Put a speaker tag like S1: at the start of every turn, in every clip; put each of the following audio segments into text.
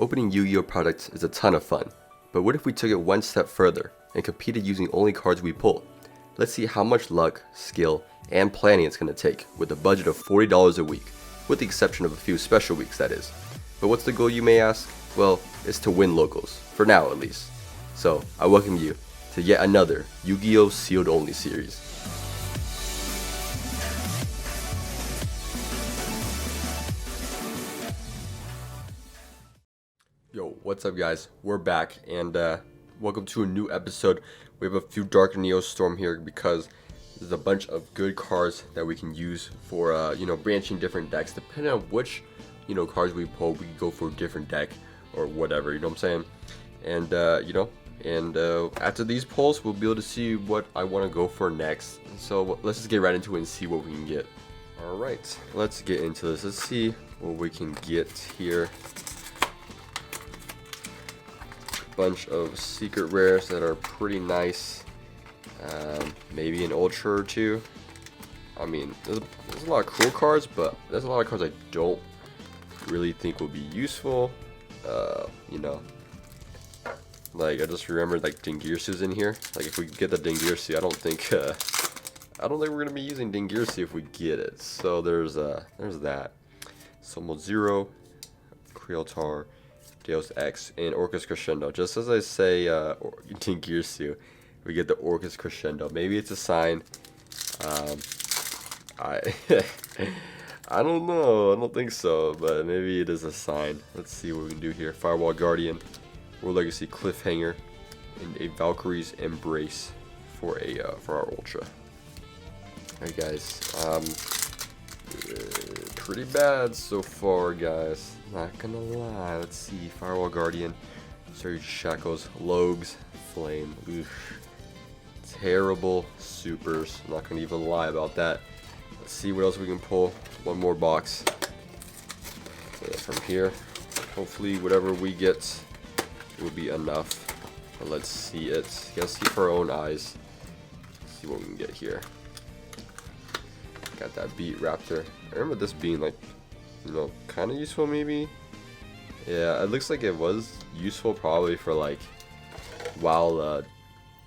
S1: Opening Yu-Gi-Oh products is a ton of fun, but what if we took it one step further and competed using only cards we pull? Let's see how much luck, skill, and planning it's going to take with a budget of $40 a week, with the exception of a few special weeks, that is. But what's the goal, you may ask? Well, it's to win locals, for now at least. So, I welcome you to yet another Yu-Gi-Oh! Sealed Only Series. Yo, what's up guys? We're back and welcome to a new episode. We have a few Dark Neo Storm here because there's a bunch of good cards that we can use for branching different decks. Depending on which cards we pull, we can go for a different deck or whatever, you know what I'm saying? And after these pulls, we'll be able to see what I want to go for next. So let's just get right into it and see what we can get. Alright, let's get into this. Let's see what we can get here. Bunch of secret rares that are pretty nice. Maybe an ultra or two. I mean, there's a lot of cool cards, but there's a lot of cards I don't really think will be useful. Like I just remembered like Dingirsu's in here. Like if we get the Dingirsu, I don't think we're gonna be using Dingirsu if we get it. So there's that. Somo Zero, Creeltar, Deus Ex, and Orcus Crescendo. Just as I say Dingirsu, we get the Orcus Crescendo. Maybe it's a sign. I I don't know. I don't think so, but maybe it is a sign. Let's see what we can do here. Firewall Guardian, World Legacy Cliffhanger, and a Valkyrie's Embrace for our Ultra. Alright guys, pretty bad so far guys, not gonna lie. Let's see, Firewall Guardian, Surge Shackles, Logs, Flame, oof. Terrible supers, I'm not gonna even lie about that. Let's see what else we can pull. One more box. And from here, hopefully whatever we get will be enough. But let's see it. Gotta see for our own eyes. See what we can get here. Got that Beat Raptor. I remember this being like, kind of useful maybe. Yeah, it looks like it was useful probably for like while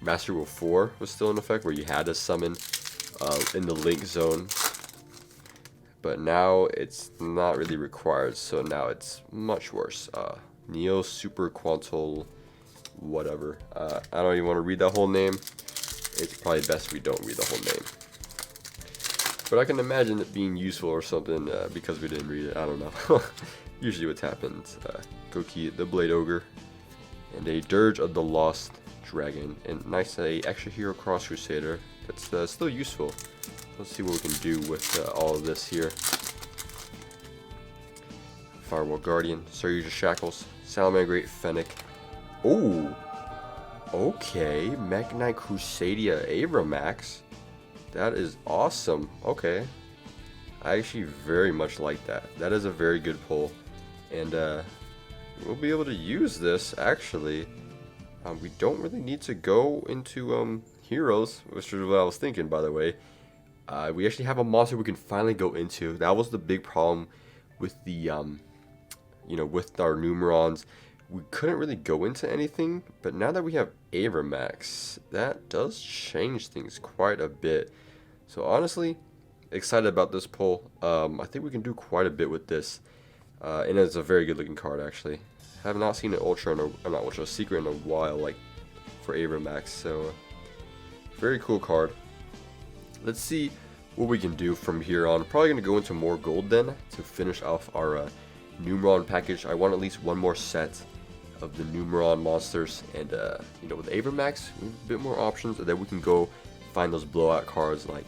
S1: Master Rule 4 was still in effect, where you had to summon in the link zone. But now it's not really required, so now it's much worse. Neo Super Quantal whatever. I don't even want to read that whole name. It's probably best we don't read the whole name. But I can imagine it being useful or something because we didn't read it. I don't know. Usually what happens. Goki the Blade Ogre. And a Dirge of the Lost Dragon. And nice, a extra hero Cross Crusader. That's still useful. Let's see what we can do with all of this here. Firewall Guardian, Surge Shackles, Salamangreat Fennec. Oh, okay, Mekk-Knight Crusadia Abramax. That is awesome. Okay, I actually very much like that. That is a very good pull, and we'll be able to use this actually. We don't really need to go into heroes, which is what I was thinking, by the way. We actually have a monster we can finally go into. That was the big problem with the, with our Numerons. We couldn't really go into anything, but now that we have Abramax, that does change things quite a bit. So honestly, excited about this pull. I think we can do quite a bit with this, and it's a very good looking card actually. Have not seen an Ultra, not Ultra, Secret in a while, like for Abramax. So very cool card. Let's see what we can do from here on. Probably going to go into more gold then to finish off our Numeron package. I want at least one more set of the Numeron monsters, and with Abramax, we have a bit more options, and then we can go find those blowout cards like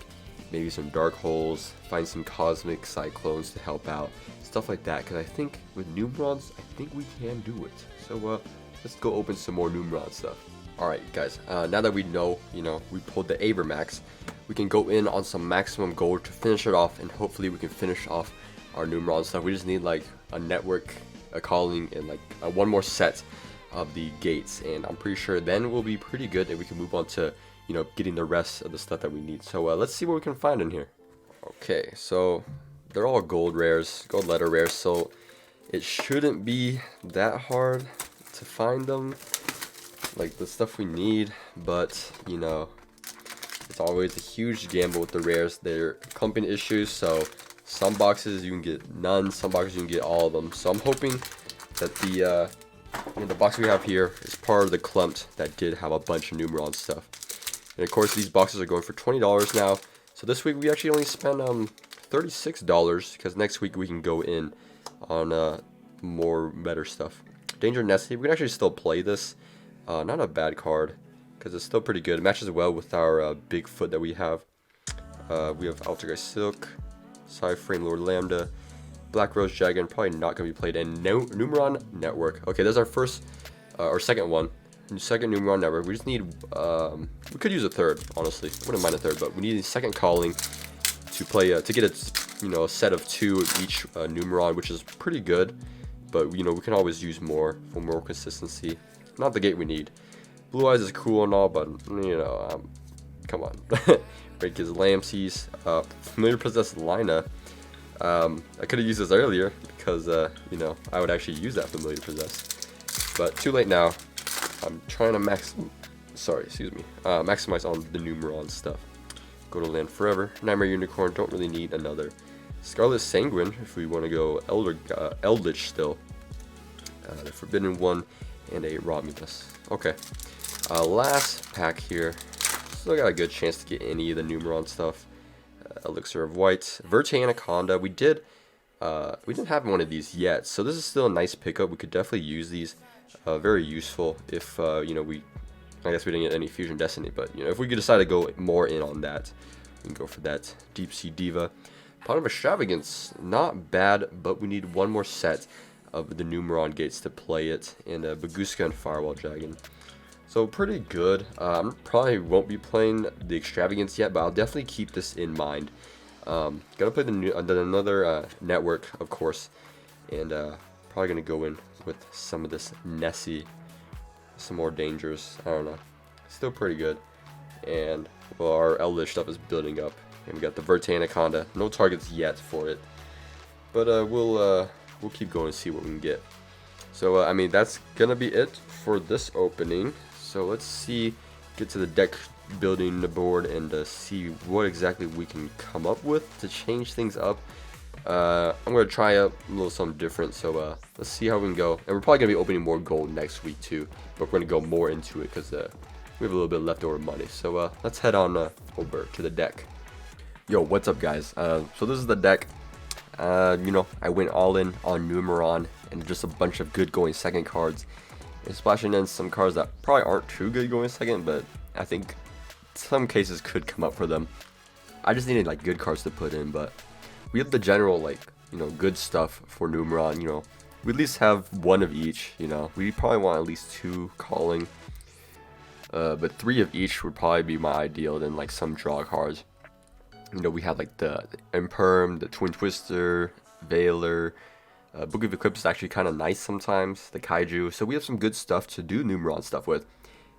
S1: maybe some Dark Holes, find some Cosmic Cyclones to help out, stuff like that. Because I think with Numerons, I think we can do it. So let's go open some more Numeron stuff. Alright guys, now that we know, we pulled the Abramax, we can go in on some maximum gold to finish it off, and hopefully we can finish off our Numeron stuff. We just need like a network, a calling, and like one more set of the gates, and I'm pretty sure then we'll be pretty good and we can move on to, getting the rest of the stuff that we need. So let's see what we can find in here. Okay, so they're all gold rares, gold letter rares, so it shouldn't be that hard to find them, like the stuff we need, but you know, it's always a huge gamble with the rares. They're clumping issues, so some boxes you can get none, some boxes you can get all of them. So I'm hoping that the box we have here is part of the clumped that did have a bunch of Numeron stuff. And of course, these boxes are going for $20 now. So this week we actually only spent $36 because next week we can go in on more better stuff. Danger Nessie, we can actually still play this. Not a bad card because it's still pretty good. It matches well with our Bigfoot that we have. We have Altergeist Silk, Psyframe Lord Lambda, Black Rose Dragon, probably not going to be played, and Numeron Network. Okay, that's our first, or second one. Second Numeron Network. We just need, we could use a third, honestly. Wouldn't mind a third, but we need a second calling to play, to get a set of 2 of each Numeron, which is pretty good. But, you know, we can always use more for more consistency. Not the gate we need. Blue Eyes is cool and all, but, you know, come on. Break his Lamseys. Familiar Possessed Lina. I could have used this earlier because, you know, I would actually use that Familiar Possessed. But too late now. I'm trying to maximize on the Numeron stuff. Go to Land Forever. Nightmare Unicorn, don't really need another. Scarlet Sanguine, if we want to go Eldritch still. The Forbidden One, and a Romulus. Okay. Last pack here. Still got a good chance to get any of the Numeron stuff. Elixir of White. Verte Anaconda. We didn't have one of these yet, so this is still a nice pickup. We could definitely use these. Very useful if, you know, I guess we didn't get any Fusion Destiny, but, you know, if we could decide to go more in on that, we can go for that. Deep Sea Diva. Pot of Extravagance, not bad, but we need one more set of the Numeron gates to play it, and Baguska and Firewall Dragon. So pretty good. Probably won't be playing the Extravagance yet, but I'll definitely keep this in mind. Gotta play another network, of course, and probably gonna go in with some of this Nessie, some more dangers. I don't know, still pretty good. And well, our Eldritch stuff is building up, and we got the Verte Anaconda. No targets yet for it, but we'll keep going and see what we can get. So I mean, that's gonna be it for this opening. So let's get to the deck building the board and see what exactly we can come up with to change things up. I'm gonna try out a little something different, so let's see how we can go. And we're probably gonna be opening more gold next week too, but we're gonna go more into it because we have a little bit of leftover money. So let's head on over to the deck. Yo, what's up, guys? So this is the deck. You know, I went all in on Numeron and just a bunch of good going second cards, and splashing in some cards that probably aren't too good going second, but I think some cases could come up for them. I just needed like good cards to put in, but we have the general, like, you know, good stuff for Numeron. You know, we at least have one of each. You know, we probably want at least 2 calling, but 3 of each would probably be my ideal. Then like some draw cards. You know, we have like the Imperm, the Twin Twister, Veiler. Book of Eclipse is actually kind of nice sometimes. The Kaiju. So we have some good stuff to do Numeron stuff with.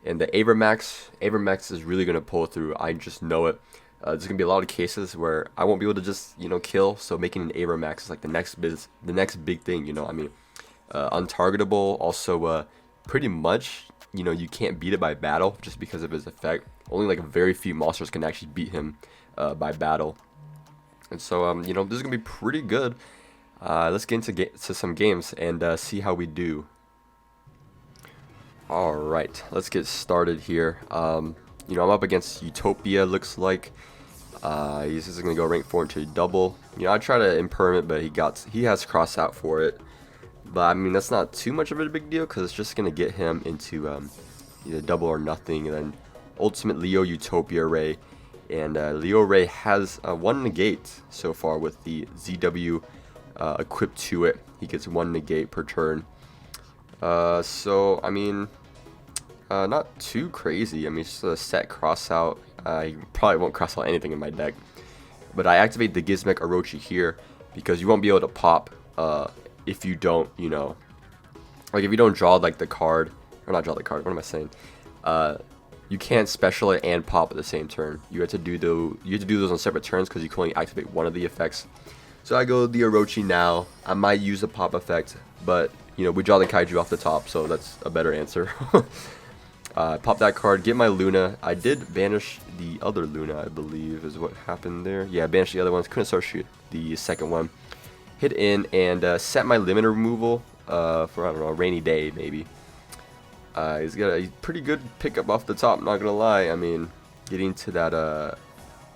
S1: And the Avermax is really gonna pull through. I just know it. There's gonna be a lot of cases where I won't be able to just, you know, kill. So making an Avermax is like the next big thing. You know, I mean, untargetable. Also, pretty much, you know, you can't beat it by battle just because of his effect. Only like very few monsters can actually beat him by battle. And so, you know, this is gonna be pretty good. Let's get into some games and see how we do. Alright, let's get started here. You know, I'm up against Utopia, looks like. He's just going to go rank 4 into double. You know, I try to imperm it, but he has cross out for it. But, I mean, that's not too much of a big deal, because it's just going to get him into either double or nothing. And then Ultimate Leo Utopia Ray. And Leo Ray has 1 negate so far with the ZW equipped to it. He gets 1 negate per turn. So, I mean, not too crazy. I mean, just a set cross out. You probably won't cross out anything in my deck. But I activate the Gizmek Orochi here because you won't be able to pop if you don't, you know, like if you don't draw like the card, or not draw the card, what am I saying? You can't special it and pop at the same turn. You have to do those on separate turns because you can only activate one of the effects. So I go the Orochi now. I might use a pop effect, but you know, we draw the Kaiju off the top, so that's a better answer. Pop that card, get my Luna. I did banish the other Luna, I believe, is what happened there. Yeah, I banished the other ones. Couldn't start shoot the second one. Hit in and set my limiter removal for, I don't know, a rainy day, maybe. He's got a pretty good pickup off the top, not gonna lie. I mean, getting to that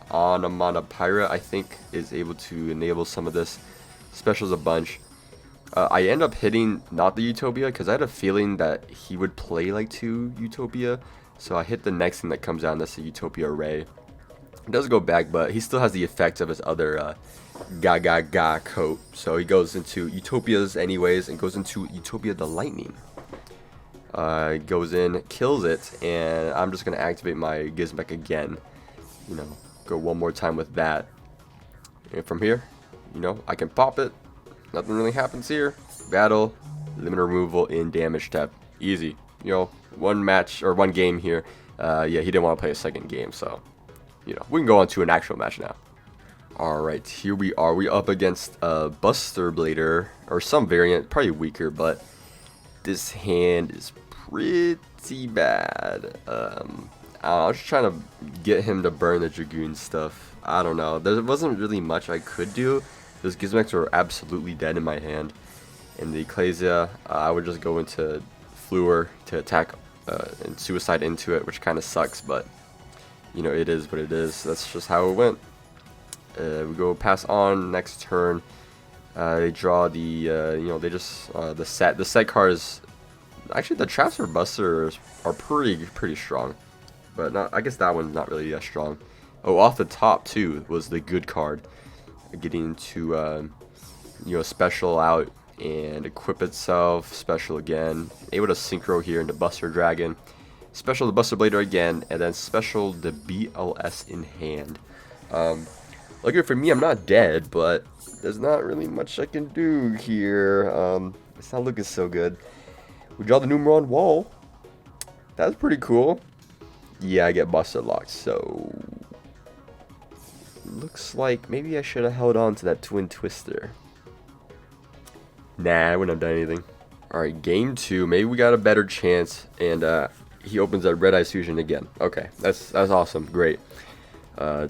S1: Anamana Pyra, I think, is able to enable some of this. Specials a bunch. I end up hitting not the Utopia because I had a feeling that he would play like 2 Utopia. So I hit the next thing that comes down, that's the Utopia Ray. It does go back, but he still has the effects of his other Ga coat. So he goes into Utopias anyways and goes into Utopia the Lightning. Goes in, kills it, and I'm just going to activate my Gizmek again. You know, go one more time with that. And from here, you know, I can pop it. Nothing really happens here. Battle, limit removal in damage step. Easy. You know, one match or one game here. Yeah, he didn't want to play a second game, so, you know, we can go on to an actual match now. Alright, here we are. We up against Buster Blader, or some variant, probably weaker, but this hand is pretty bad. I was just trying to get him to burn the Dragoon stuff. I don't know. There wasn't really much I could do. Those Gizmecs were absolutely dead in my hand. And the Ecclesia, I would just go into Fluor to attack and suicide into it, which kind of sucks, but you know, it is what it is. That's just how it went. We go pass on next turn. They draw the you know, they just the set cards. Actually, the traps for Buster are pretty strong, but not, I guess that one's not really that strong. Oh, off the top too was the good card. Getting to you know, special out and equip itself, special again, able to synchro here into Buster Dragon, special the Buster Blader again, and then special the BLS in hand. Luckily for me, I'm not dead, but there's not really much I can do here. It's not looking so good. We draw the Numeron Wall. That's pretty cool. Yeah, I get Buster locked, so looks like maybe I should have held on to that Twin Twister. Nah, I wouldn't have done anything. Alright, game 2. Maybe we got a better chance. And he opens that Red Eye Fusion again. Okay, that's awesome. Great.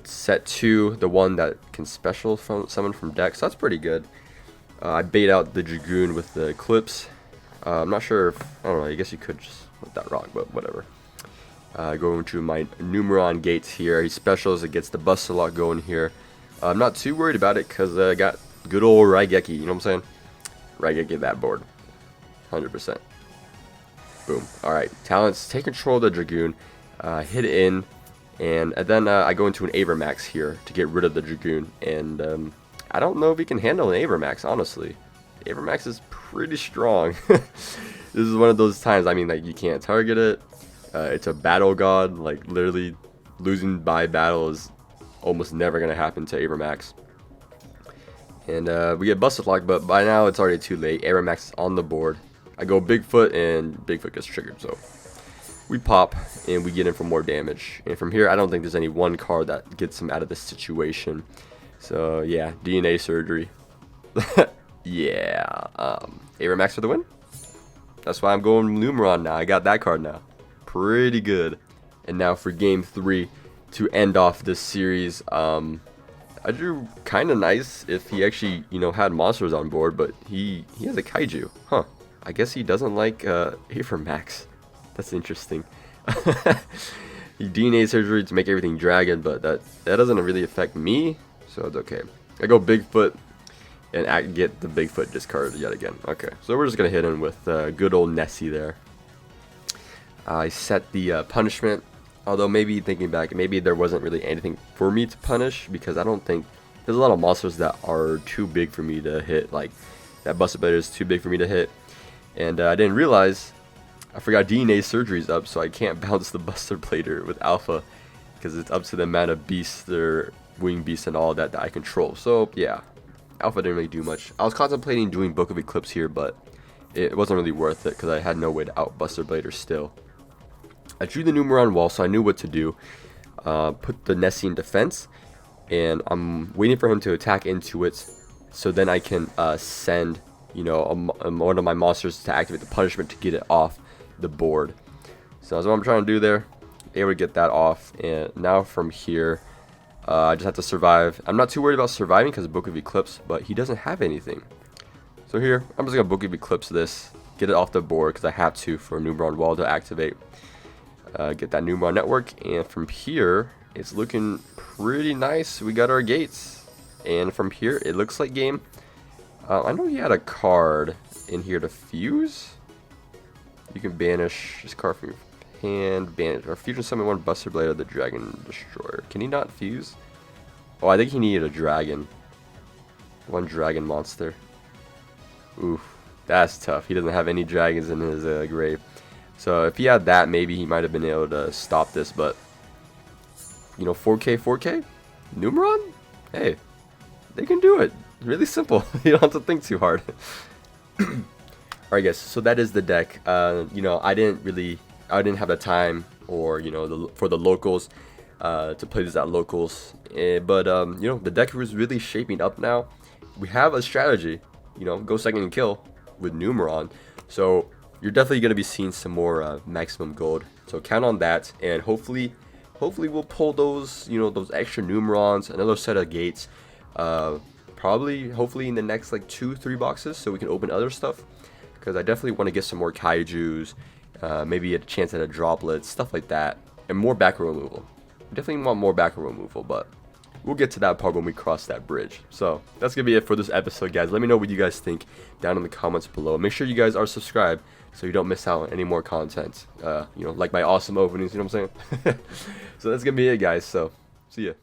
S1: Set 2, the one that can special summon from deck. So that's pretty good. I bait out the Dragoon with the Eclipse. I'm not sure if, I don't know, I guess you could just let that rock, but whatever. Going to my Numeron Gates here. He specials, it gets the Buster Lock going here. I'm not too worried about it because I got good old Raigeki, you know what I'm saying? Raigeki that board. 100%. Boom. Alright, talents, take control of the Dragoon, hit in, and then I go into an Avermax here to get rid of the Dragoon. And I don't know if he can handle an Avermax, honestly. Avermax is pretty strong. This is one of those times, I mean, like, you can't target it. It's a battle god, like literally losing by battle is almost never going to happen to Avermax. And we get Buster Lock, but by now it's already too late. Avermax is on the board. I go Bigfoot and Bigfoot gets triggered, so we pop and we get in for more damage. And from here, I don't think there's any one card that gets him out of this situation. So yeah, DNA surgery. Yeah, Avermax for the win. That's why I'm going Numeron now. I got that card now. Pretty good. And now for game 3 to end off this series. I drew kind of nice if he actually, you know, had monsters on board, but he has a Kaiju. Huh. I guess he doesn't like Avermax. That's interesting. He DNA surgery to make everything dragon, but that doesn't really affect me, so it's okay. I go Bigfoot and get the Bigfoot discard yet again. Okay, so we're just gonna hit him with good old Nessie there. I set the punishment, although maybe thinking back, maybe there wasn't really anything for me to punish because I don't think there's a lot of monsters that are too big for me to hit. Like that Buster Blader is too big for me to hit, and I didn't realize I forgot DNA surgery's up, so I can't bounce the Buster Blader with Alpha because it's up to the amount of beasts, their wing beasts, and all that I control. So yeah, Alpha didn't really do much. I was contemplating doing Book of Eclipse here, but it wasn't really worth it because I had no way to out Buster Blader still. I drew the Numeron Wall, so I knew what to do. Put the Nessie in defense, and I'm waiting for him to attack into it. so then I can send, you know, one of my monsters to activate the punishment to get it off the board. So that's what I'm trying to do there. Able to get that off, and now from here, I just have to survive. I'm not too worried about surviving because of Book of Eclipse, but he doesn't have anything. So here, I'm just gonna Book of Eclipse this, get it off the board because I have to for Numeron Wall to activate. Get that Numeron network, and from here, it's looking pretty nice. We got our gates, and from here, it looks like game. I know he had a card in here to fuse. You can banish this card from your hand, banish, or fusion summon one Buster Blade of the Dragon Destroyer. Can he not fuse? Oh, I think he needed a dragon. One dragon monster. Oof, that's tough. He doesn't have any dragons in his grave. So if he had that, maybe he might have been able to stop this, but you know, 4K, Numeron? Hey, they can do it. Really simple. You don't have to think too hard. Alright guys, so that is the deck. You know, I didn't have the time, or you know, for the locals to play this at locals. But you know, the deck is really shaping up now. We have a strategy, you know, go second and kill with Numeron. So you're definitely going to be seeing some more maximum gold. So count on that, and hopefully we'll pull those, you know, those extra Numerons, another set of gates. Hopefully in the next like 2-3 boxes, so we can open other stuff. Because I definitely want to get some more kaijus, maybe a chance at a droplet, stuff like that, and more backer removal. I definitely want more backer removal, but we'll get to that part when we cross that bridge. So that's gonna be it for this episode, guys. Let me know what you guys think down in the comments below. Make sure you guys are subscribed so you don't miss out on any more content. You know, like my awesome openings. You know what I'm saying? So that's gonna be it, guys. So see ya.